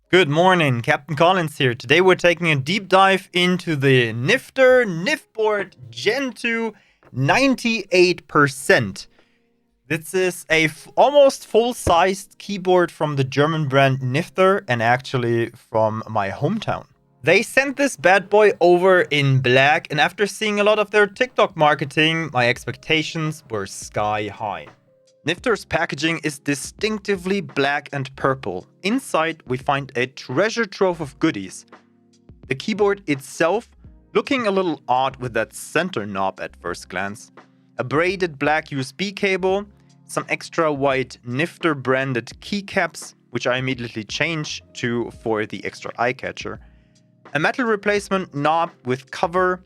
Good morning, Captain Collins here. Today we're taking a deep dive into the Nyfboard Gen2 98%. This is a almost full-sized keyboard from the German brand Nyfter and actually from my hometown. They sent this bad boy over in black, and after seeing a lot of their TikTok marketing, my expectations were sky high. Nyfter's packaging is distinctively black and purple. Inside, we find a treasure trove of goodies. The keyboard itself looking a little odd with that center knob at first glance. A braided black USB cable, some extra white Nyfter branded keycaps, which I immediately changed to for the extra eye catcher. A metal replacement knob with cover,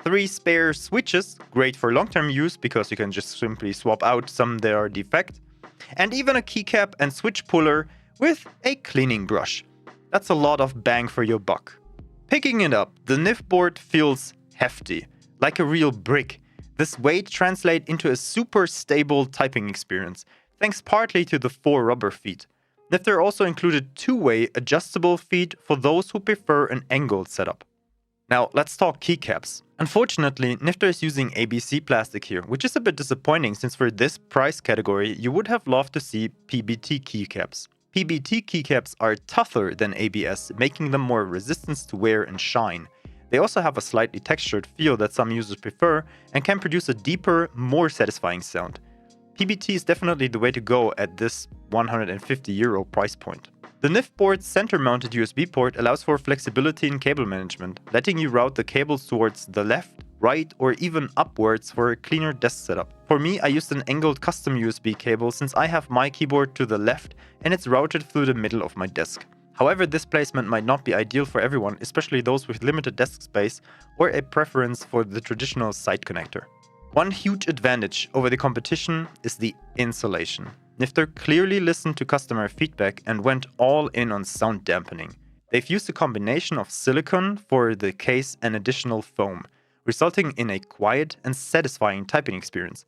3 spare switches, great for long-term use because you can just simply swap out some that are defect, and even a keycap and switch puller with a cleaning brush. That's a lot of bang for your buck. Picking it up, the Nyfboard feels hefty, like a real brick. This weight translates into a super stable typing experience, thanks partly to the 4 rubber feet. Nyfter also included 2-way adjustable feet for those who prefer an angled setup. Now, let's talk keycaps. Unfortunately, Nyfter is using ABC plastic here, which is a bit disappointing since for this price category, you would have loved to see PBT keycaps. PBT keycaps are tougher than ABS, making them more resistant to wear and shine. They also have a slightly textured feel that some users prefer and can produce a deeper, more satisfying sound. PBT is definitely the way to go at this €150 price point. The Nyfboard's center-mounted USB port allows for flexibility in cable management, letting you route the cables towards the left, right, or even upwards for a cleaner desk setup. For me, I used an angled custom USB cable since I have my keyboard to the left and it's routed through the middle of my desk. However, this placement might not be ideal for everyone, especially those with limited desk space or a preference for the traditional side connector. One huge advantage over the competition is the insulation. Nyfter clearly listened to customer feedback and went all in on sound dampening. They've used a combination of silicone for the case and additional foam, resulting in a quiet and satisfying typing experience.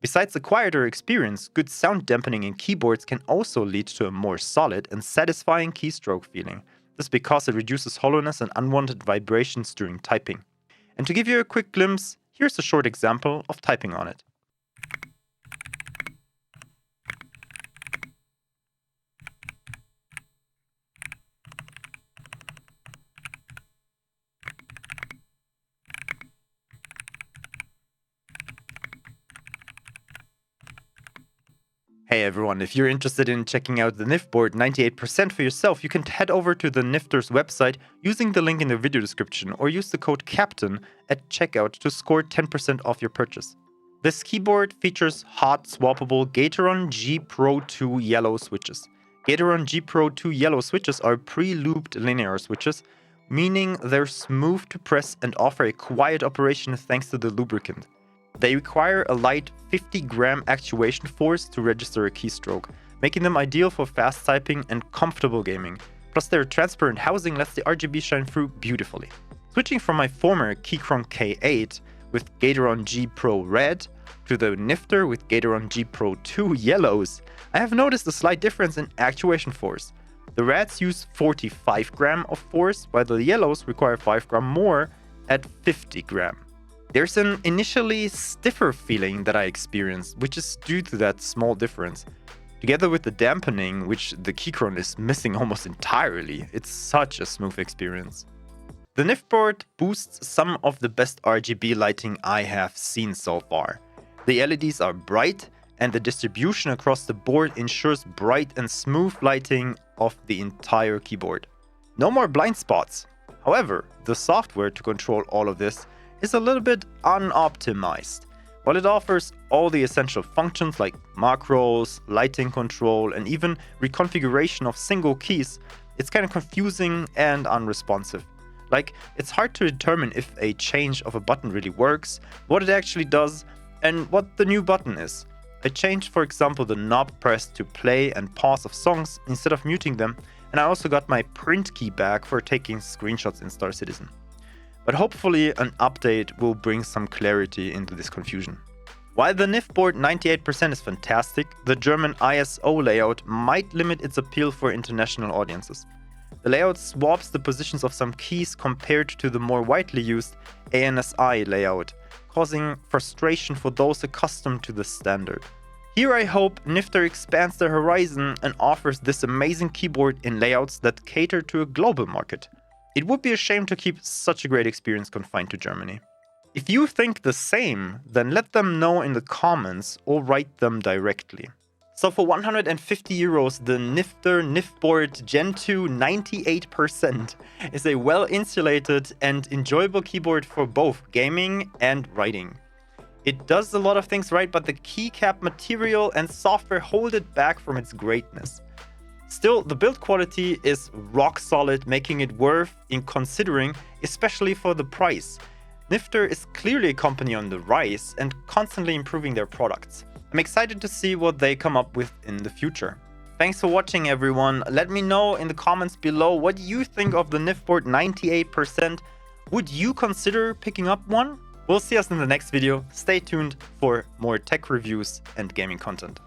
Besides a quieter experience, good sound dampening in keyboards can also lead to a more solid and satisfying keystroke feeling. This is because it reduces hollowness and unwanted vibrations during typing. And to give you a quick glimpse, here's a short example of typing on it. Hey everyone, if you're interested in checking out the Nyfboard 98% for yourself, you can head over to the Nyfter's website using the link in the video description or use the code CAPTAIN at checkout to score 10% off your purchase. This keyboard features hot swappable Gateron G Pro 2 yellow switches. Gateron G Pro 2 yellow switches are pre-looped linear switches, meaning they're smooth to press and offer a quiet operation thanks to the lubricant. They require a light 50-gram actuation force to register a keystroke, making them ideal for fast typing and comfortable gaming. Plus their transparent housing lets the RGB shine through beautifully. Switching from my former Keychron K8 with Gateron G Pro Red to the Nyfter with Gateron G Pro 2 yellows, I have noticed a slight difference in actuation force. The Reds use 45 gram of force, while the yellows require 5 gram more at 50 gram. There's an initially stiffer feeling that I experienced, which is due to that small difference. Together with the dampening, which the Keychron is missing almost entirely, it's such a smooth experience. The Nyfboard boosts some of the best RGB lighting I have seen so far. The LEDs are bright, and the distribution across the board ensures bright and smooth lighting of the entire keyboard. No more blind spots. However, the software to control all of this is a little bit unoptimized. While it offers all the essential functions like macros, lighting control, and even reconfiguration of single keys, it's kind of confusing and unresponsive. Like, it's hard to determine if a change of a button really works, what it actually does, and what the new button is. I changed, for example, the knob press to play and pause of songs instead of muting them, and I also got my print key back for taking screenshots in Star Citizen. But hopefully an update will bring some clarity into this confusion. While the Nyfboard 98% is fantastic, the German ISO layout might limit its appeal for international audiences. The layout swaps the positions of some keys compared to the more widely used ANSI layout, causing frustration for those accustomed to the standard. Here I hope Nyfboard expands their horizon and offers this amazing keyboard in layouts that cater to a global market. It would be a shame to keep such a great experience confined to Germany. If you think the same, then let them know in the comments or write them directly. So for 150 euros, the Nyfboard GEN2 98% is a well-insulated and enjoyable keyboard for both gaming and writing. It does a lot of things right, but the keycap material and software hold it back from its greatness. Still, the build quality is rock solid, making it worth in considering, especially for the price. Nyfboard is clearly a company on the rise and constantly improving their products. I'm excited to see what they come up with in the future. Thanks for watching, everyone. Let me know in the comments below what you think of the Nyfboard 98%. Would you consider picking up one? We'll see us in the next video. Stay tuned for more tech reviews and gaming content.